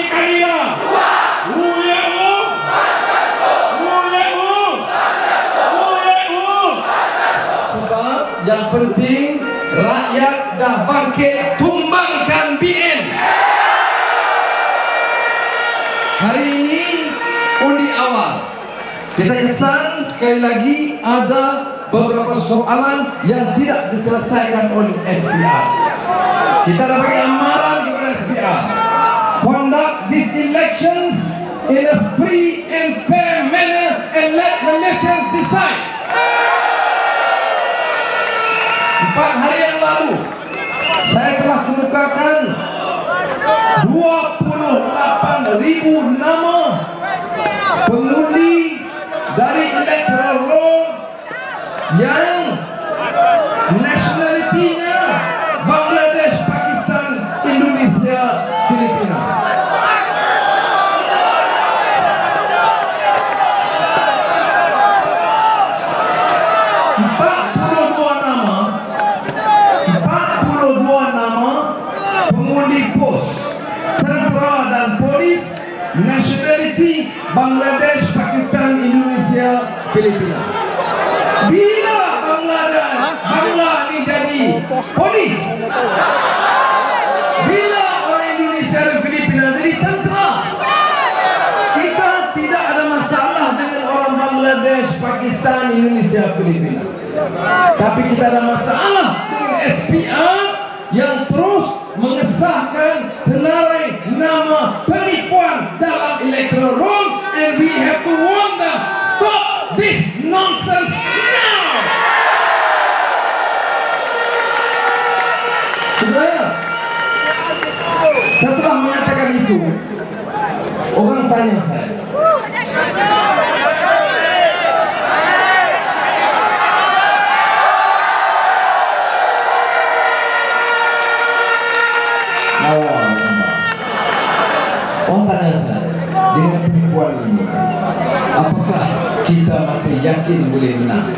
kalian. Sebab yang penting rakyat dah bangkit, tumbangkan BN. Hari ini undi awal. Kita kesan sekali lagi ada beberapa soalan yang tidak diselesaikan oleh SPR. Kita dah bagi amaran kepada SPR. Conduct these elections in a free and fair manner and let Malaysians decide. 4 hari yang lalu saya telah kemukakan 28,000 nama pengundi dari electoral roll yang nationalitinya Bangladesh, Pakistan, Indonesia, Filipina. Pengundi pos, tentera dan polis, nationality Bangladesh, Pakistan, Indonesia, Filipina. Bila Bangla ni jadi polis, bila orang Indonesia dan Filipina jadi tentera, kita tidak ada masalah dengan orang Bangladesh, Pakistan, Indonesia, Filipina. Tapi kita ada masalah dengan SPR yang terus mengesahkan senarai nama penipuan dalam electoral roll, and we have to warn them, stop this nonsense now. Saudara, setelah mengatakan itu, orang tanya saya, orang tanya saya, dengan penipuan ini, apakah kita masih yakin boleh menang?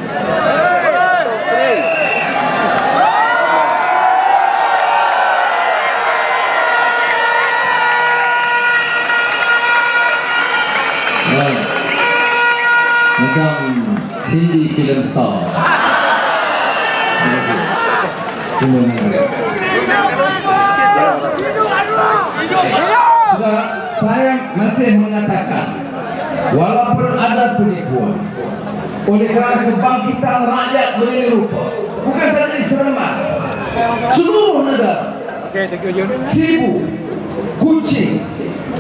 Macam Hindi film star. Saya masih mengatakan, walaupun ada penipuan, oleh kerana kebangkitan rakyat begini rupa, bukan saja di Seremban, seluruh negara, Sibu, Kuching,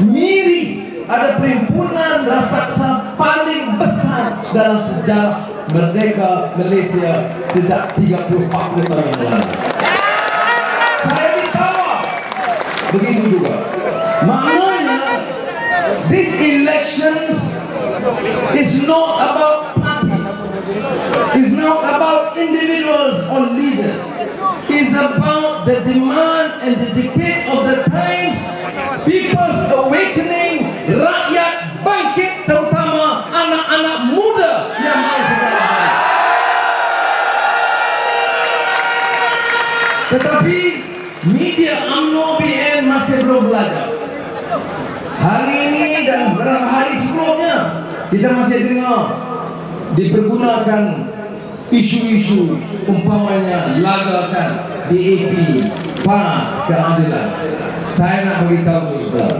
Miri, ada perhimpunan raksasa paling besar dalam sejarah merdeka Malaysia sejak 30-40 tahun yang lalu. Saya ditawar begitu juga. Maknanya, these elections is not about parties, is not about individuals or leaders. It's about the demand and the dictate of the times, people's awakening, rakyat bangkit, terutama anak-anak muda yang mau segala hal. Tetapi media UMNO BN masih belum belajar. Hari ini dan beberapa hari sebelumnya kita masih dengar dipergunakan isu-isu umpamanya lagakan DAP, PAS, keadilan. Saya nak beritahu saudara,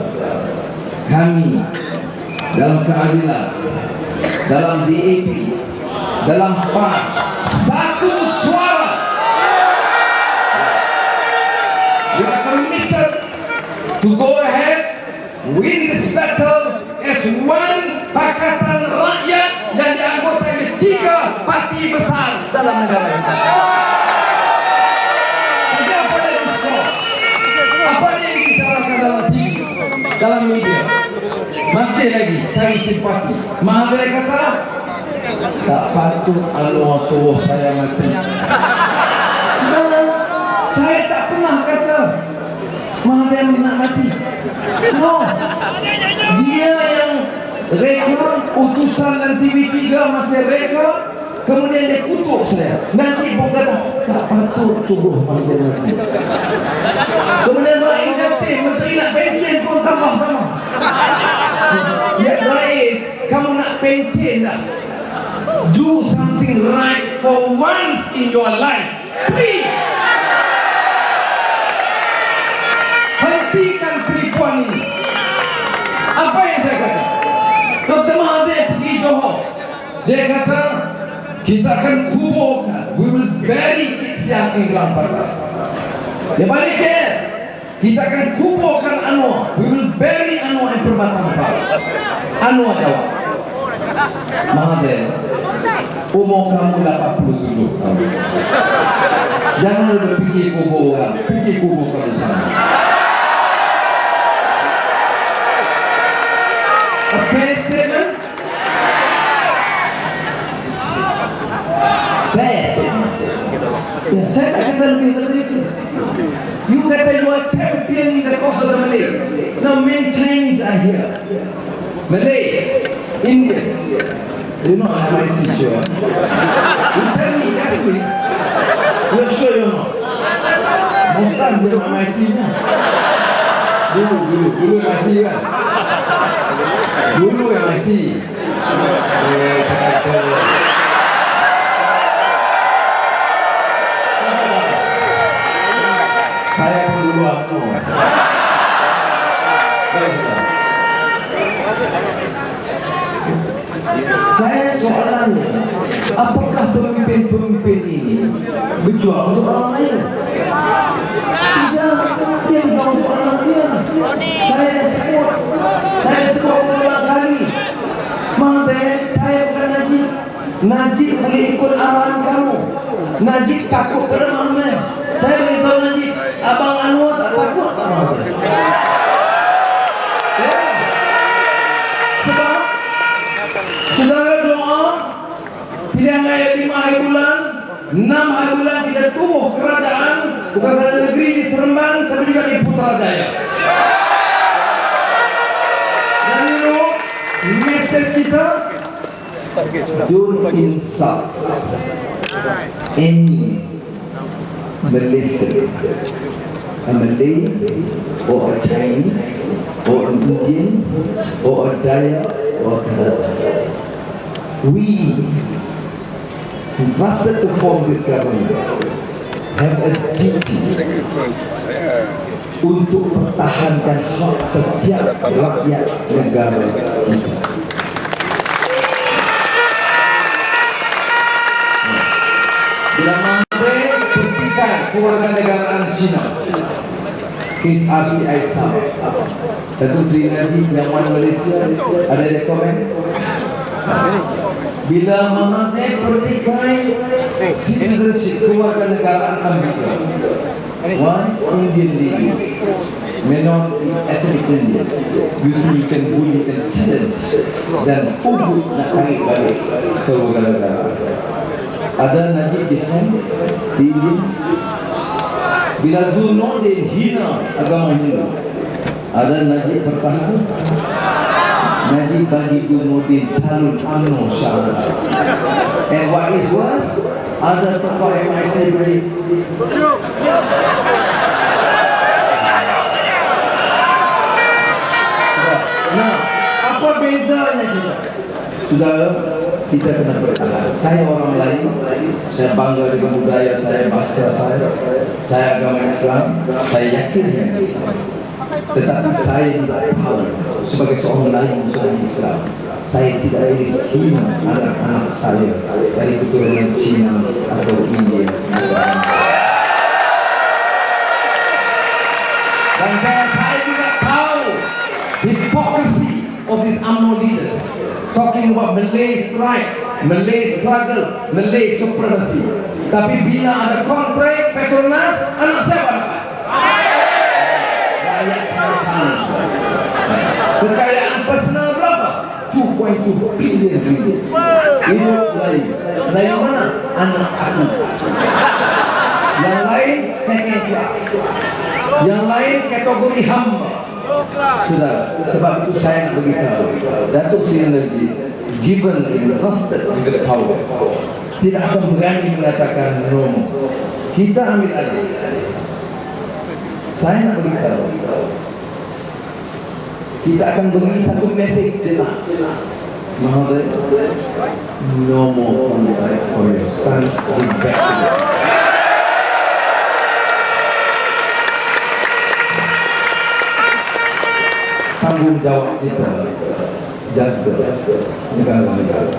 kami dalam keadilan, dalam DAP, dalam PAS, satu suara. We are committed to go ahead, win this battle as one pakatan rakyat yang dianggotai 3 parti besar dalam negara kita. Jadi apa yang diskurs? Apa yang dibicarakan dalam TV, dalam media? Masih lagi cari simpati. Mahathir kata, tak patut Anwar suruh saya mati. Saya tak pernah kata Mahathir nak mati. No. Dia yang reka, utusan dan TV3 masih reka, kemudian dia kutuk saya. Nanti berkata, tak patut suruh Mahathir mati. Kemudian Rais Yatim, Menteri nak pencen pun tambah sama. Ya Rais, kamu nak pencen dah. Do something right for once in your life, please. Hentikan penipuan ini. Apa yang saya kata? Dr. Mahathir pergi Johor. Dia kata, kita akan kuburkan. We will bury Kit Siang in Grand Park. Dia balik ke, kita akan kuburkan Anwar. We will bury Anwar in Perbatang Park. Anwar jawab, Mahathir, umur kamu 87 tahun. Jangan lupa fikir kubur orang, fikir kubur kamu sana. A fair statement? Fair statement. Ya, saya tak kata lebih itu. You kata you are champion in the cause of the Malays. Now many Chinese are here. Malays, Indians. You know MIC sure. You tell me carefully. You're sure you're not? Muslim dia MIC nya. Dulu MIC kan? Dulu MIC. Saya pun dulu aku. Saya soalannya, apakah pemimpin-pemimpin ini berjuang untuk orang lain? Tidak, dia berjuang untuk orang lain. Saya sebut berulang kali. Mahathir, saya bukan Najib. Najib boleh ikut arahan kamu. Najib takut pada Mahathir. Saya beritahu Najib, Abang Anwar tak takut tak Mahathir. Sebab saudara doa pilihan raya 5 hari bulan, 6 hari bulan kita tubuh kerajaan, bukan saja negeri di Seremban tapi juga di Putrajaya. Dan itu mesej kita, don't insult any Malaysian, a Malay or a Chinese or an Indian or a Dayak or a Kazakh. We entrusted to form this government have a duty untuk pertahankan hak setiap rakyat negara kita. Bila Mahathir pertikai kewarganegaraan Cina, kes RCI Sabah, Datuk Seri Najib yang Wan Malaysia, ada dia komen? Bila Mahathir pertikai citizenship kewarganegaraan Amerika, one Indian lady, minority ethnic Indian, you can bully and challenge dan ubud nak tarik balik kewarganegaraan. Ada Najib defend the Indians. Bila Zulnordin hina agama Hindu, ada Najib pertahan. Najib bagi Zulnordin calon UMNO syahadah. And what is worse, ada tokoh MIC beri. Nah, apa bezanya kita? Saudara, kita kena bertahan. Saya orang lain, saya bangga dengan budaya saya, bangsa saya agama Islam, saya yakin dengan Islam. Tetapi saya tidak tahu sebagai seorang lain musuh Islam, saya tidak ingin hina anak-anak saya dari keturunan Cina atau India. Dan saya juga tahu hypocrisy of these UMNO leaders talking about Malay's rights, Malay's struggle, Malay's supremacy. Tapi bila ada kontrak Petronas, anak siapa dapat? Rakyat Selatan. Kekayaan personal berapa? 2.2 billion ringgit. Hidup lain. Lain mana? Anak aku. Yang lain second class. Yang lain kategori hamba. Sudah, sebab itu saya nak beritahu, Datuk Seri Najib given entrusted with the power, tidak akan berani mengatakan no. Kita ambil alih. Saya nak beritahu, kita akan beri satu mesej jelas. Mahoday, no more contact for your son in back to you. Tanggung jawab kita jaga negara-negara,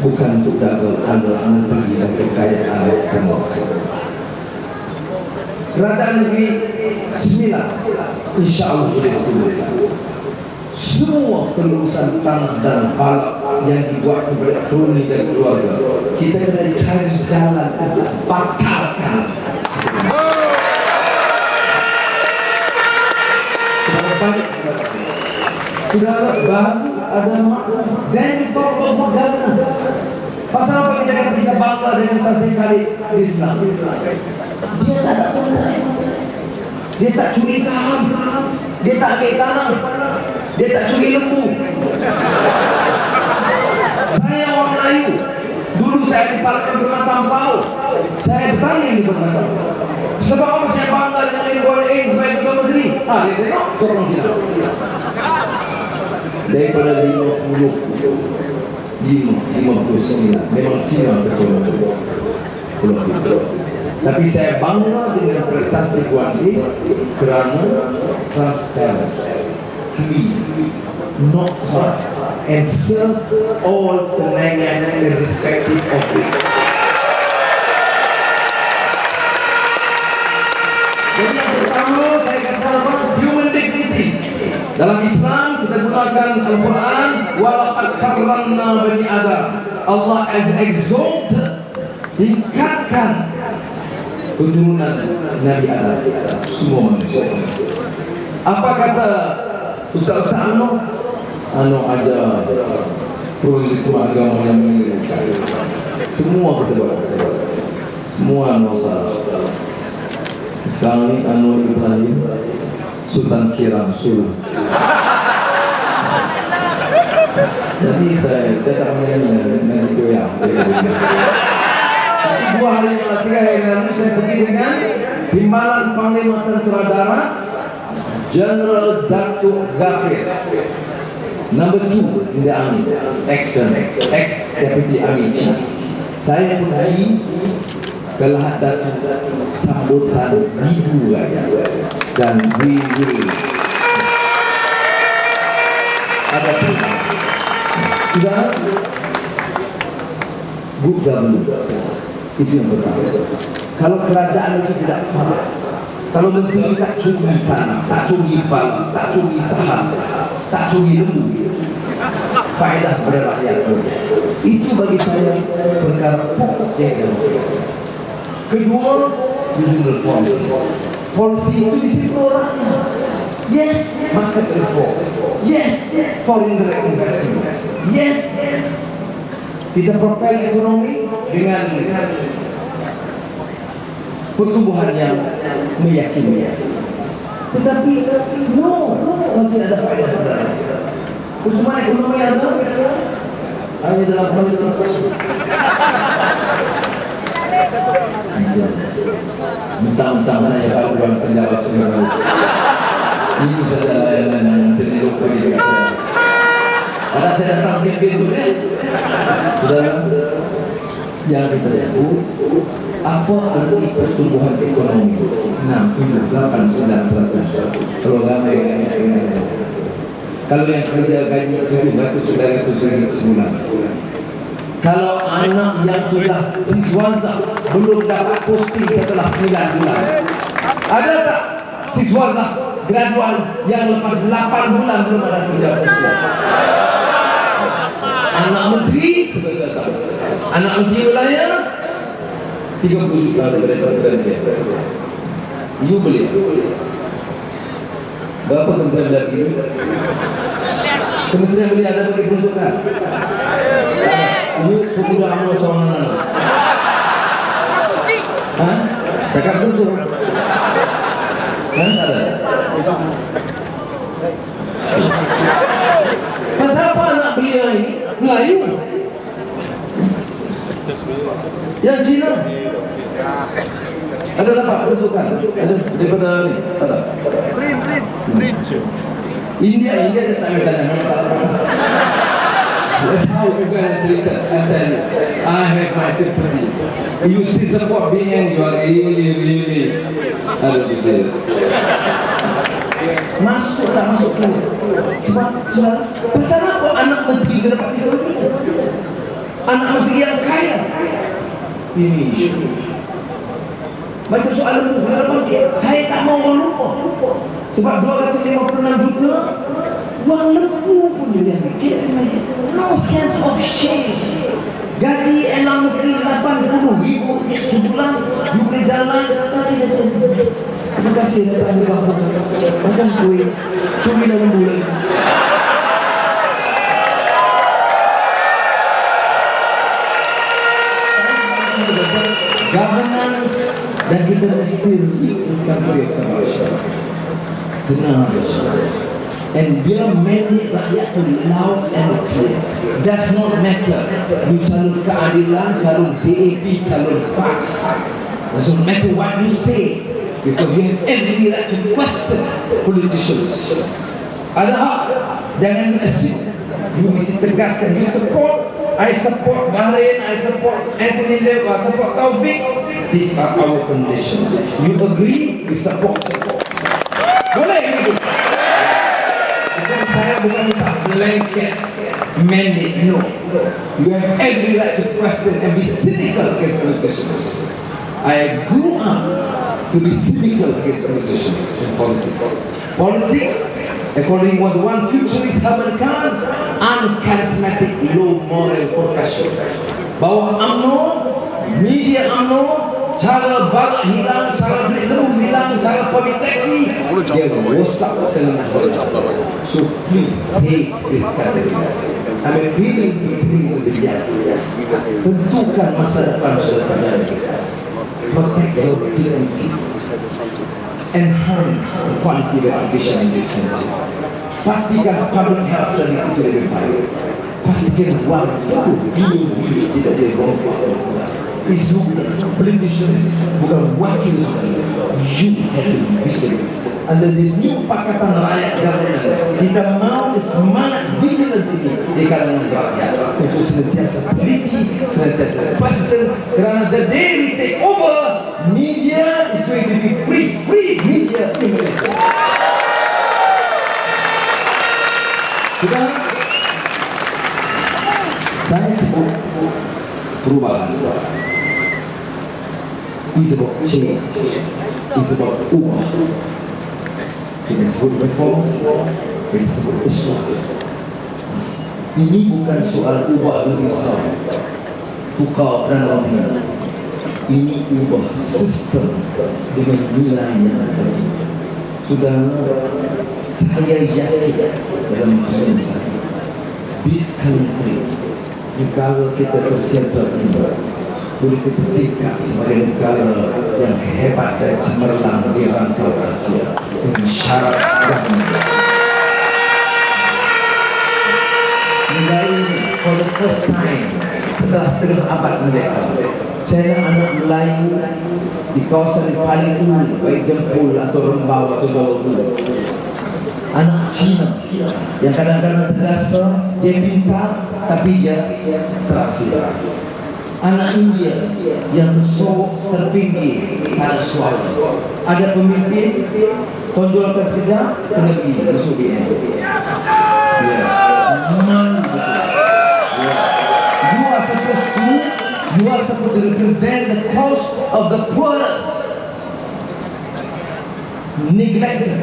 bukan untuk jaga anak negeri dan kekayaan bangsa. Kerajaan negeri Bismillah, insya Allah boleh diturunkan. Semua kelulusan tanah dan balap yang dibuat kepada kroni dan keluarga, kita kena cari jalan untuk batalkan. Sudah baru ada makna. Dan talk about governance. Pasal apa kita bangga dengan tasik kali Islam? Dia tak ada konten. Dia tak curi saham. Dia tak ambil tanah. Dia tak curi lembu. Saya orang Melayu. Dulu saya di Parlemen Permatang Pau. Saya bertanya di Permatang. Sebab apa saya bangga dengan Ibu sebagai Ketua Menteri? Dia tengok corong kita. Daripada 59 memang Cina betul. Tapi saya bangga dengan prestasi Puan Lee kerana transparent, clean, not corrupt, and serve all Penangan irrespective of it. Jadi yang pertama saya katakan human dignity. Dalam Islam kita gunakan Al-Quran, walaqad karramna bani Adam. Allah has exalted, tingkatkan keturunan Nabi Adam, semua manusia. Apa kata Ustaz Ano? Ano aja pluralisme agama yang mengirimkan. Semua kita buat, semua masalah. Sekarang ini Anwar Ibrahim Sultan Kiram Sul. Jadi saya tak menyanyi goyang. Tapi 2 hari yang lalu, 3 hari yang lalu saya pergi dengan Timbalan Panglima Tentera Darat General Datuk Ghafir, number 2 in the army, ex-deputy army chief. Saya pergi Belahat Datuk sambutan ribu rakyat dan we ada pula sudah good governance. Itu yang pertama. Kalau kerajaan itu tidak kuat, kalau menteri tak curi tanah, tak curi balap, tak curi saham, tak curi lembu, faedah pada rakyat. Itu bagi saya perkara pokok yang demokrasi. Kedua, regional policy. Polisi itu disitu orangnya. Yes, market reform. Yes, foreign direct investment. Yes, kita propel ekonomi dengan pertumbuhan yang meyakinkan. Tetapi no, tidak ada faedah pada rakyat. Pertumbuhan ekonomi ada hanya dalam politik. Mentang-mentang saya kawan penjawat semua. Ini saja yang terlibat bagi saya. Pada saya datang ke pintu saudara, yang kita sebut apa arti pertumbuhan ekonomi? 6, 7, 8, 9%. Kalau ramai kalau yang kerja gaji 700 sebulan. Kalau anak yang sudah siswaza belum dapat posting setelah 9 bulan, ada tak siswaza graduan yang lepas 8 bulan belum ada kerja posting? Anak menteri sebesar anak menteri wilayah 30 juta dari you boleh berapa kementerian lagi? Kementerian boleh ada bagi peruntukan? You pemuda amno cawangan. Cakap betul. Ada. Pasal apa anak beliau ini Melayu? Yang Cina? Ada apa peruntukan? Ada daripada ni? Ada. India dia tak minta nama. That's how you guys treat it. And then I have my sympathy. You still support me and you are really, how do you say it? Masuk tu. Sebab pasal apa anak menteri dia dapat 3 juta? Anak menteri yang kaya. Ini isu. Macam soalan saya tak mau orang lupa. Sebab 256 juta wang lembu pun dia bikin. No sense of shame. Gaji elang menteri 80,000 sebulan, you boleh jalan. Terima kasih datang ke kampung. Macam kuih cumi dalam bulan. Governance dan kita mesti kenal. And biar mandate rakyat tu loud and clear. Does not matter you calon keadilan, calon DAP, calon PAS. Doesn't matter what you say, because you have every right to question politicians. Ada hak, jangan assume. You mesti tegaskan. You support, I support Bahrain, I support Anthony Lew, I support Taufik. These are our conditions. You agree, we support. Boleh gitu. Saya bukan minta blanket mandate, no. You have every right to question and be cynical against politicians. I grew up to be cynical against politicians in politics. Politics, according to what the one futurist Herman Khan, uncharismatic, low moral profession. Bawah UMNO, media UMNO, cara balak hilang, cara beritahu hilang, cara public taxi, dia rosak selena. So please save this country. I'm appealing to the young. Tentukan masa depan saudara kita. Protect your dignity. Enhance the quality of education in this country. Pastikan public health service itu lebih baik. Pastikan waktu guru tidak dirompak. Isu politicians bukan wakil saudara. You have to be vigilant. Under this new Pakatan Rakyat Government, kita mau semangat vigilance ini di kalangan rakyat untuk senantiasa teliti, senantiasa question, kerana the day we take over, media is going to be free media in Malaysia. Sudah, saya sebut perubahan. It's about change. It's about ubah. Kita sebut reforms, kita sebut usaha. Ini bukan soal ubah bangsa, tukar dan lain. Ini ubah sistem dengan nilai yang tinggi. Sudah, saya yakin dalam hidup saya, this country, kalau kita tercipta kembali, boleh kita tingkat sebagai negara yang hebat dan cemerlang di rantau Asia dengan syarat dan negara ini for the first time setelah setengah abad merdeka, saya anak Melayu di kawasan paling ulu, baik Jempol atau Rembau atau Johor Bahru, anak Cina yang kadang-kadang terasa dia pintar tapi dia terasir, anak India yang terpinggir tak ada suara. Ada pemimpin tonjolkan sekejap, kena pergi masuk BN. You are supposed to represent the cause of the poorest, neglected,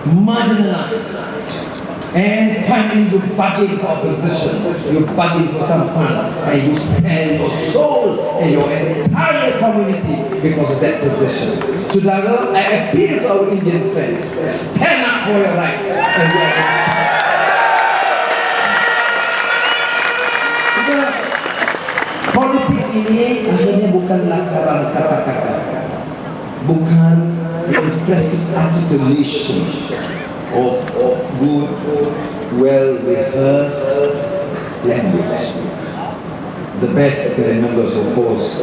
marginalized. And finally you bargain for a position, you bargain for some funds, and you sell your soul and your entire community because of that position. Saudara, I appeal to our Indian friends, stand up for your rights and your politik ini akhirnya bukan lakaran kata-kata, bukan impressive articulation of good, well-rehearsed language. The best I can remember is, of course,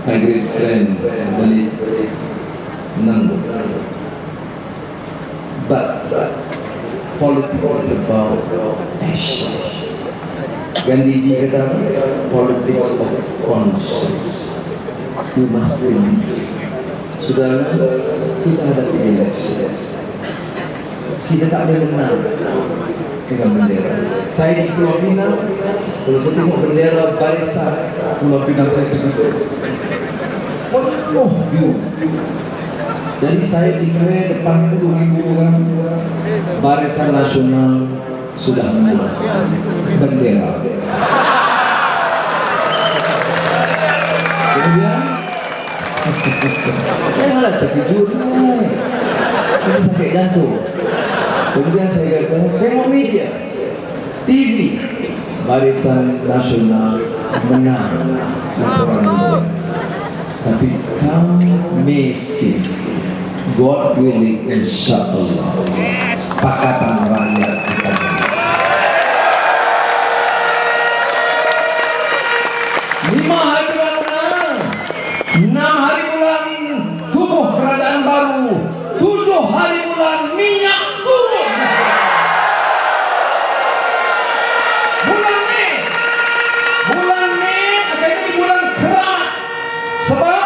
my great friend, Nando. But politics is about passion. Gandhiji kata, politics of conscience. You must believe. Sudah kita hadapi elections. Kita tak ada menang dengan bendera. Saya di Pulau Pinang, kalau saya tengok bendera barisan Pulau Pinang saya terkejut. Oh, view. Jadi saya declare depan 10,000 orang, Barisan Nasional sudah menang bendera. Kemudian, janganlah terkejut, ini sakit jantung. Kemudian saya kata, tengok media, TV, Barisan Nasional menang laporan. Tapi kami May 5th, God willing, insyaAllah, Pakatan Rakyat kita. 5 hari bulan menang, 6 hari bulan tubuh kerajaan baru, 7 hari bulan minyak turun. Bulan Mei akan jadi bulan kerak. Sebab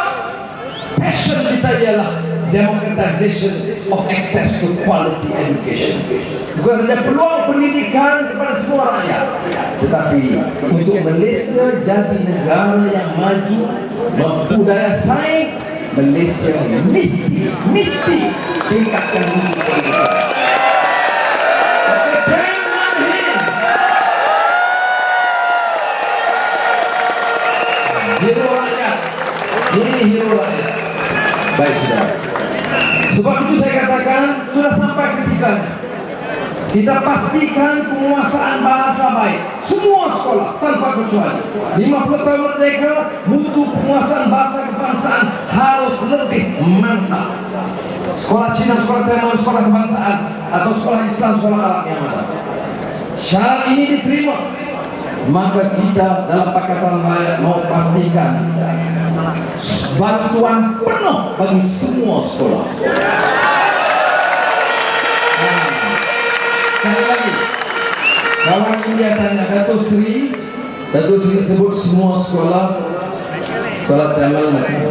passion kita ialah democratization of access to quality education. Bukan saja peluang pendidikan kepada semua rakyat, tetapi untuk Malaysia jadi negara yang maju, mampu daya saing, Malaysia mesti tingkatkan mutu pendidikan. Hero rakyat, ini hero rakyat. Baik, sudah. Sebab itu saya katakan sudah sampai ketikanya kita pastikan penguasaan bahasa baik semua sekolah tanpa kecuali. 50 tahun merdeka, mutu penguasaan bahasa kebangsaan harus lebih mantap. Sekolah Cina, sekolah Taiwan, sekolah kebangsaan, atau sekolah Islam, sekolah Arab yang ada. Syarat ini diterima, maka kita dalam Pakatan Rakyat mau pastikan bantuan penuh bagi semua sekolah. Sekali lagi, kawan India tanya Datuk Sri sebut semua sekolah Tamil macam.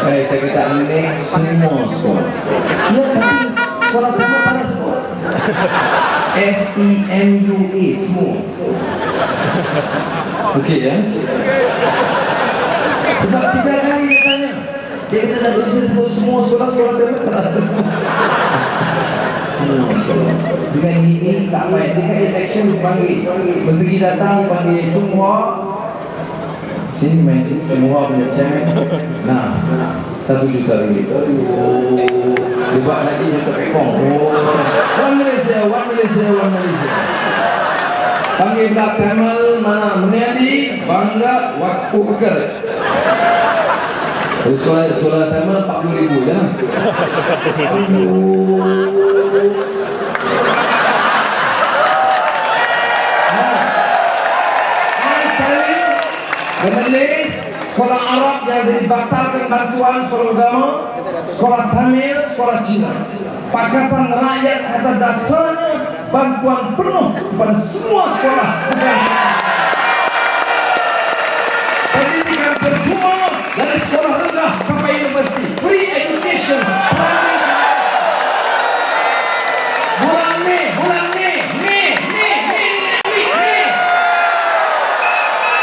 Saya kata ini semua sekolah. Ya, tapi sekolah Tamil pada sekolah. SEMUA semua. Okey ya. Sebab 3 kali dia tanya. Dia kata tak bisa sebut semua sekolah Tamil tak semua. Dengan ini tak baik. Dengan election panggil menteri datang panggil Cunghua. Sini main sini Cunghua punya chairman. Nah, 1 juta ringgit. Dia buat lagi dia terpekong. One Malaysia. Panggil Black Tamil mana Meniadi bangga waktu peker. Solat Tamil 40,000 ya. Menulis sekolah Arab yang dibatalkan bantuan sekolah agama, sekolah Tamil, sekolah Cina. Pakatan Rakyat kata dasarnya bantuan penuh kepada semua sekolah bukan pendidikan percuma dari sekolah rendah sampai universiti, free education. Bulan Mei.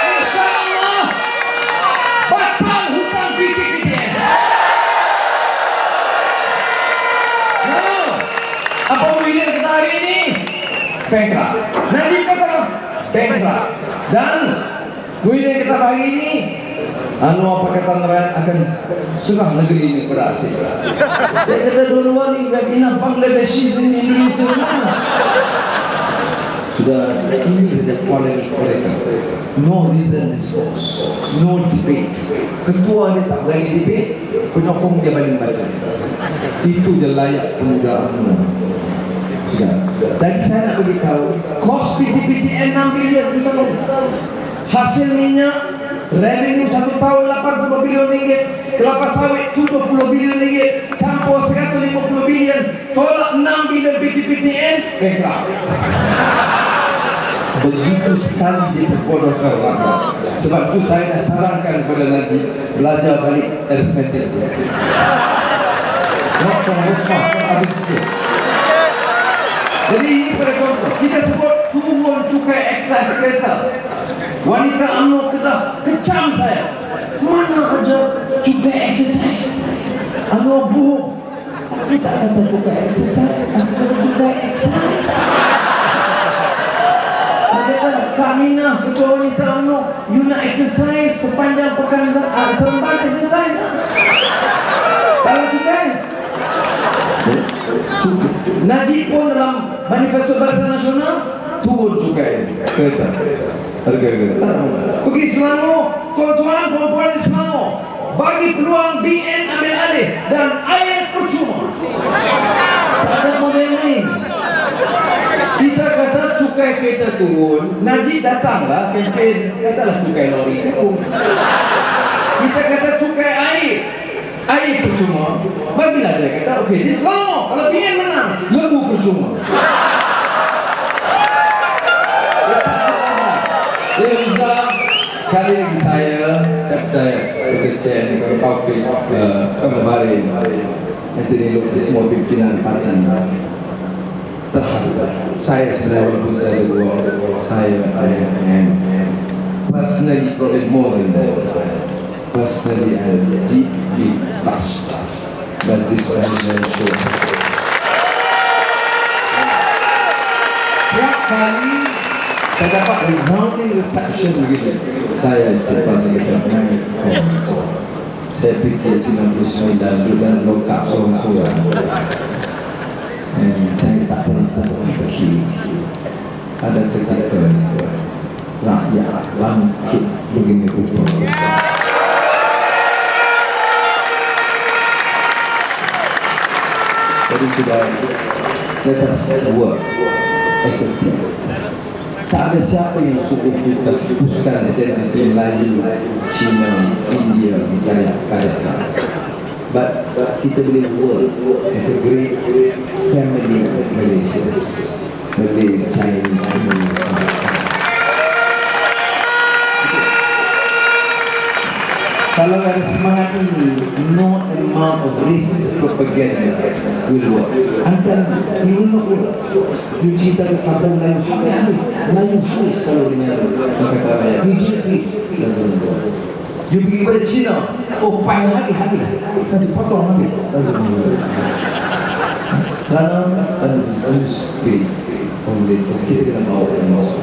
InsyaAllah batal hutang PTPTN. Apa William kita hari ini? Bankrupt. Nanti kata bankrupt. Dan William kita hari ini Pakatan Rakyat akan serah negeri ini kepada asing. Saya kata dua-dua ni Vietnam, Bangladesh, Indonesia semua. Sudah ini saja quality mereka. No reason is false. No debate. Ketua dia tak berani debate, penyokong dia balik-balik. Itu je layak pemudaanmu. Sudah. Jadi saya nak beritahu, kos PTPTN 6 bilion di tahun. Hasil minyak, revenue 1 tahun 80 bilion ringgit, kelapa sawit 70 bilion ringgit, campur 150 bilion, tolak bankrupt. Begitu sekali diperbodohkan rakyat. Sebab itu saya dah sarankan kepada Najib belajar balik arithmetic. Not Musmah, arithmetic. Jadi ini sebagai contoh. Kita sebut turun cukai excise kereta. Wanita UMNO Kedah kecam saya. Mana ada cukai exercise? UMNO bohong. Aku tak kata cukai exercise, aku kata cukai excise. Kaminah ketua wanita UMNO, you nak exercise sepanjang pekan Seremban exercise. Kalau cukai Najib pun dalam manifesto Barisan Nasional turun cukai kereta. Pergi Selangor, tuan-tuan, perempuan di Selangor, bagi peluang BN ambil alih dan air percuma. Tak ada model lain. Kita kata cukai kereta turun, Najib datanglah kempen, katalah cukai lori turun. Kita kata cukai air percuma, bagilah dia kata, okey, di Selangor kalau BN menang, lembu percuma. Reza, sekali lagi saya percaya bekerja dengan Taufik kemarin nanti elok semua pimpinan parti terhadap saya sebenarnya walaupun saya dua saya personally probably more than that. Personally I'm deeply touched by this show. Tiap kali saya dapat resounding reception begitu, saya selepas kita naik saya fikir 99 dan lokap seorang-seorang dan saya tak pernah fikir ada ketika rakyat bangkit begini rupa. Jadi sudah let us work as a team. Tak ada siapa yang suruh kita hapuskan identiti Melayu, Cina, India, Gaya sana. But kita boleh work as a great family of Malaysians, Malays, Chinese, kalau ada semangat ini, no amount of racist propaganda will work. Anda, you will not work. You cerita ke kampung Melayu habis kalau dengan kata raya. Doesn't work. You pergi kepada Cina, oh payah habis. Nanti potong habis. Doesn't work. Kerana ada sesuatu spirit on this. Kita kena bawa orang.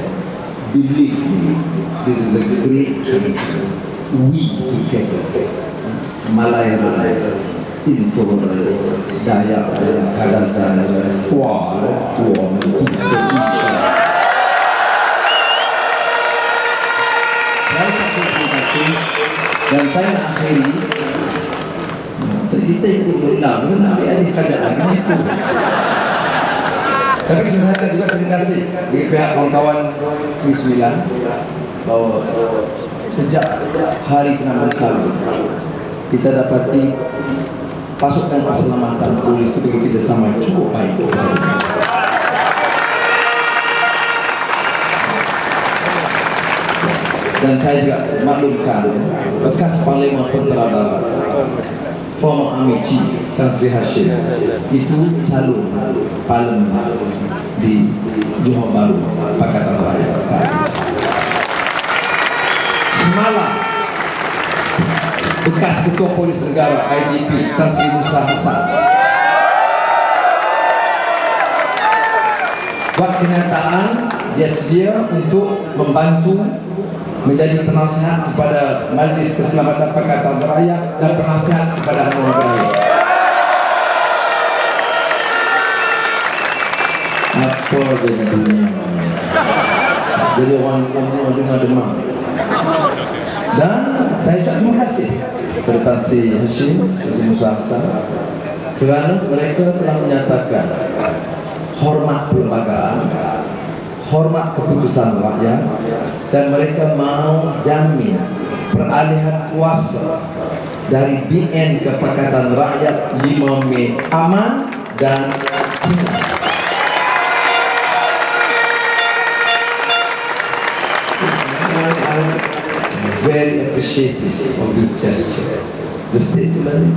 Believe me, this is a great thing. We together, Malaya, Intor, Dayak, Kadazan, Kuala, dan saya nak akhiri, kita ikut berenang, ambil alih keadaan itu. Tapi sebenarnya juga terima kasih dari pihak kawan-kawan Negeri 9 bahwa sejak hari penambahan kita dapati pasukan keselamatan polis itu bekerja sama cukup baik. Dan saya juga maklumkan bekas Panglima Tentera Darat, former Army Chief Tan Sri Hashim itu calon Parlimen di Johor Bahru, Pakatan Rakyat. Semalam bekas Ketua Polis Negara IGP Tan Sri Musa Hasan buat kenyataan dia sedia untuk membantu menjadi penasihat kepada Majlis Keselamatan Pakatan Rakyat dan penasihat kepada Anwar Ibrahim. Apa jadi dunia? Jadi orang demam. Dan saya ucap terima kasih kepada Tan Sri Hashim, Tan Sri Musa Hasan kerana mereka telah menyatakan hormat perlembagaan, hormat keputusan rakyat, dan mereka mau jamin peralihan kuasa dari BN ke Pakatan Rakyat 5 Mei aman dan sinar. appreciative of this gesture. The statement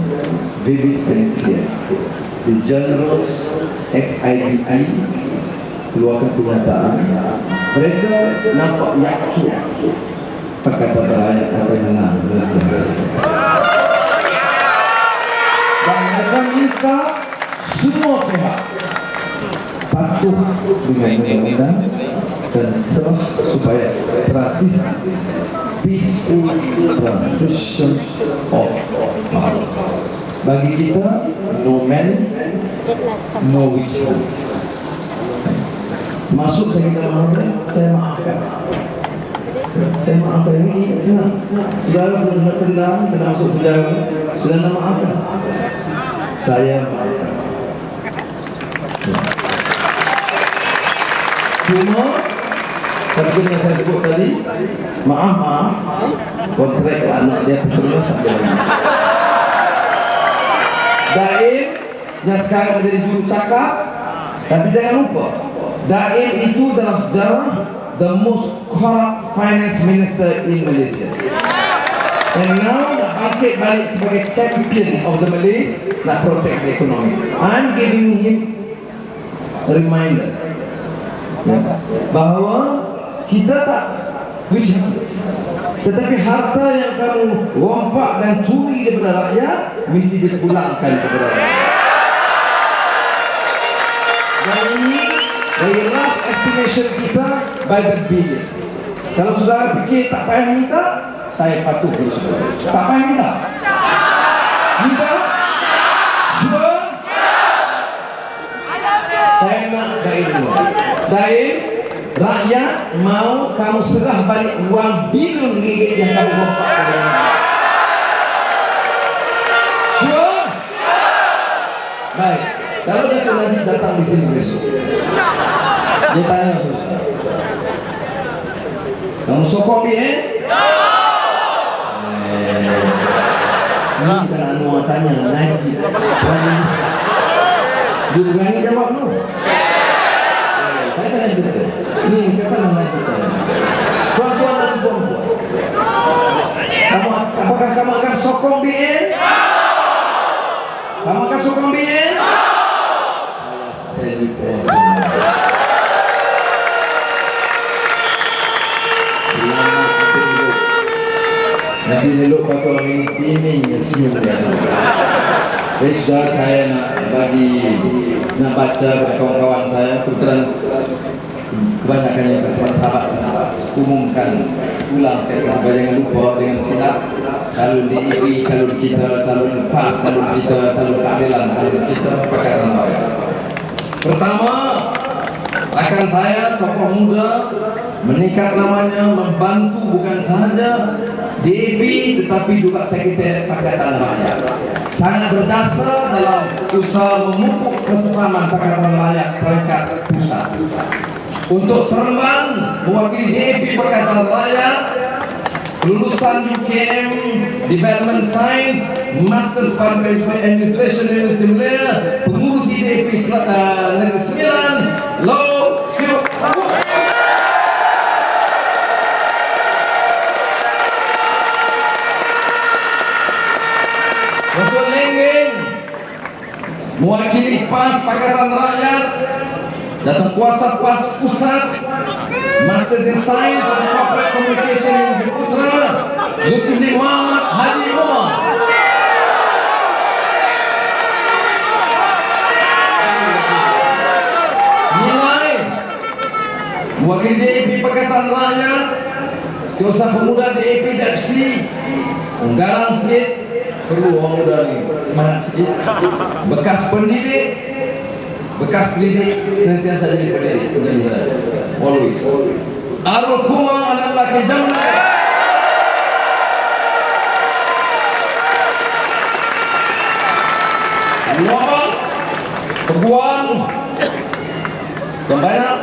vivid and clear. The generals ex-IDI keluarkan pernyataan. Mereka nampak yakin Pakatan Rakyat akan menang. Dan mereka minta semua pihak patuh dengan undang-undang dan serah supaya transisi peaceful transition of power. Bagi kita, no malice, no witch hunt. Masuk saya kata saya maafkan. Saya maafkan ini senang. Saudara benar tendang, kena masuk penjara, sudah nak maafkan. Saya maafkan. Cuma seperti yang saya sebut tadi, maaf, kontrak anak dia terus tak boleh. Daim yang sekarang menjadi juru cakap, tapi jangan lupa, Daim itu dalam sejarah the most corrupt finance minister in Malaysia. And now nak bangkit balik sebagai champion of the Malays, nak protect the economy. I'm giving him a reminder, ya, bahawa kita tak witch hunt, tetapi harta yang kamu rompak dan curi daripada rakyat mesti dipulangkan kepada rakyat. Dan ini dari rough estimation kita by the billions. Kalau saudara fikir tak payah minta, saya patuh bersuara. Tak payah minta. Minta? Sure? Saya nak Daim dulu. Daim, rakyat mau kamu serah balik uang bilion ringgit yang kamu rompak dari rakyat. Sure? Baik. Kalau dia nanti datang di sini besok, dia tanya susah, kamu sokong dia? Ini kan anu tanya Najib, Praminista. Dia berani jawab no. Saya tanya juga. Ini kata Najib. Tuan-tuan dan puan-puan, apakah kamu akan sokong BN? Kamu akan sokong BN? Nanti elok kata orang ini timing senyum dia. Jadi sudah saya nak baca kepada kawan-kawan saya, kebetulan kebanyakan yang sahabat-sahabat umumkan ulang sekali supaya jangan lupa dengan silap calon DIY, calon kita, calon PAS, calon kita, calon keadilan, calon kita Pakatan Rakyat. Pertama, rakan saya tokoh muda meningkat namanya, membantu bukan sahaja DAP tetapi juga Sekretariat Pakatan Rakyat. Sangat berjasa dalam usaha memupuk kesepahaman Pakatan Rakyat peringkat pusat. Untuk Seremban, mewakili DAP Pakatan Rakyat, lulusan UKM Development Science, Masters Public Administration University Malaya, pengurus DAP Negeri Sembilan, Low Siok. Datuk Lenggeng, mewakili PAS Pakatan Rakyat, Datuk Kuasa PAS Pusat, Masters in Science and Corporate Communication Universiti Putra, Zulkifli Muhammad Haji Umar. Nilai, mewakili DAP Pakatan Rakyat, Setiausaha Pemuda DAP DAPC, Garang sikit, perlu orang muda ni semangat sikit. Bekas pendidik sentiasa jadi pendidik, always. Arul Kuma adalah kejamnya. Dua peguam yang banyak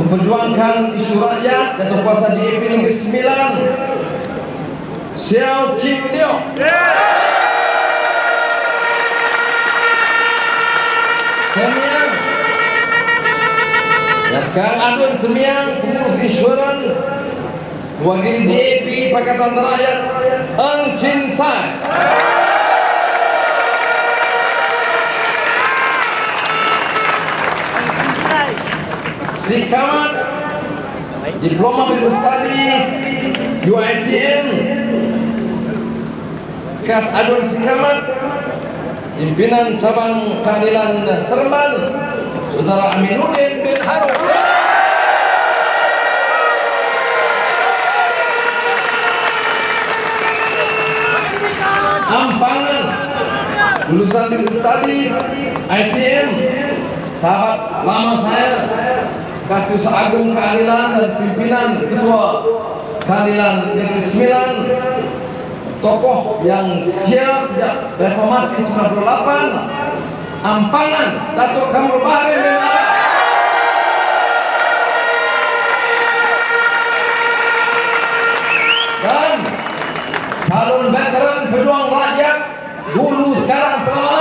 memperjuangkan isu rakyat dan kuasa DAP Negeri Sembilan, Xiao Kim Leong. Termiang, ya sekarang Adun Termiang, pengurus insurans, mewakili DAP Pakatan Rakyat, Inside. Sikamat Diploma Business Studies UITM Kas Adun Sikamat, Pimpinan Cabang Keadilan Seremban Saudara Aminuddin bin Harun. Ampangan lulusan Business Studies ITM, sahabat lama saya, Kasus Agung Keadilan dan pimpinan Ketua Keadilan Negeri Sembilan, tokoh yang setia sejak reformasi 98, Ampangan Datuk Kamrul Bahri bin Arab. Dan calon veteran pejuang rakyat dulu sekarang selama